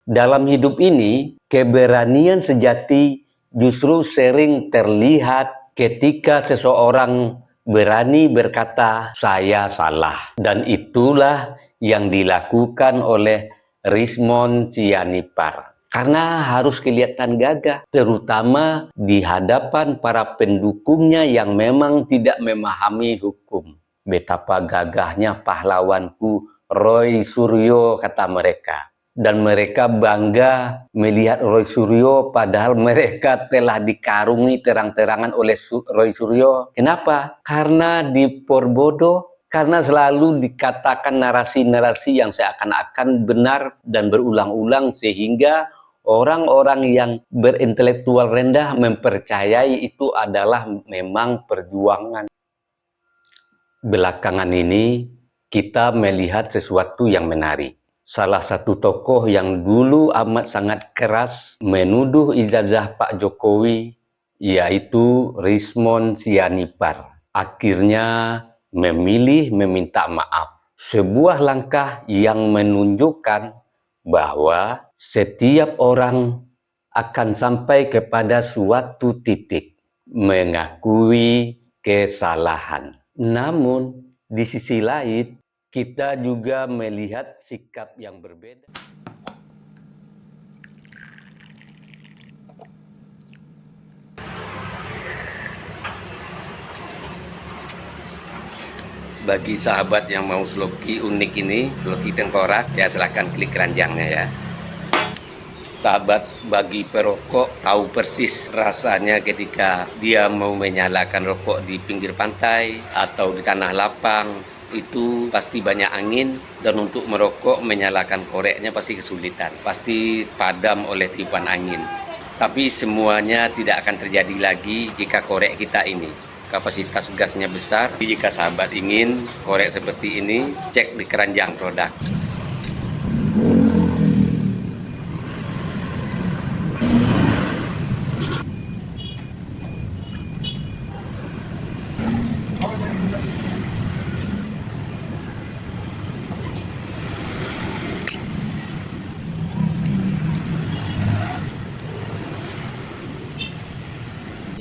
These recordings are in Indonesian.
Dalam hidup ini, keberanian sejati justru sering terlihat ketika seseorang berani berkata, "Saya salah." Dan itulah yang dilakukan oleh Rismond Sianipar. Karena harus kelihatan gagah, terutama di hadapan para pendukungnya yang memang tidak memahami hukum. Betapa gagahnya pahlawanku Roy Suryo, kata mereka. Dan mereka bangga melihat Roy Suryo padahal mereka telah dikarungi terang-terangan oleh Roy Suryo. Kenapa? Karena diperbodoh, karena selalu dikatakan narasi-narasi yang seakan-akan benar dan berulang-ulang sehingga orang-orang yang berintelektual rendah mempercayai itu adalah memang perjuangan. Belakangan ini kita melihat sesuatu yang menarik. Salah satu tokoh yang dulu amat sangat keras menuduh ijazah Pak Jokowi, yaitu Rismond Sianipar, akhirnya memilih meminta maaf. Sebuah langkah yang menunjukkan bahwa setiap orang akan sampai kepada suatu titik mengakui kesalahan. Namun, di sisi lain, kita juga melihat sikap yang berbeda. Bagi sahabat yang mau sloki unik ini, sloki tengkorak, ya silahkan klik keranjangnya ya. Sahabat bagi perokok tahu persis rasanya ketika dia mau menyalakan rokok di pinggir pantai atau di tanah lapang. Itu pasti banyak angin dan untuk merokok menyalakan koreknya pasti kesulitan. Pasti padam oleh tiupan angin. Tapi semuanya tidak akan terjadi lagi jika korek kita ini kapasitas gasnya besar. Jika sahabat ingin korek seperti ini, cek di keranjang produk.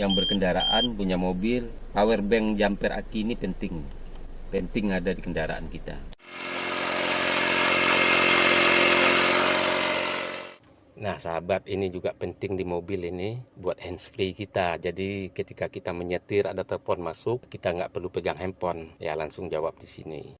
Yang berkendaraan punya mobil, power bank jumper aki ini penting ada di kendaraan kita. Nah sahabat, ini juga penting di mobil ini buat handsfree kita. Jadi ketika kita menyetir ada telepon masuk, kita nggak perlu pegang handphone, ya langsung jawab di sini.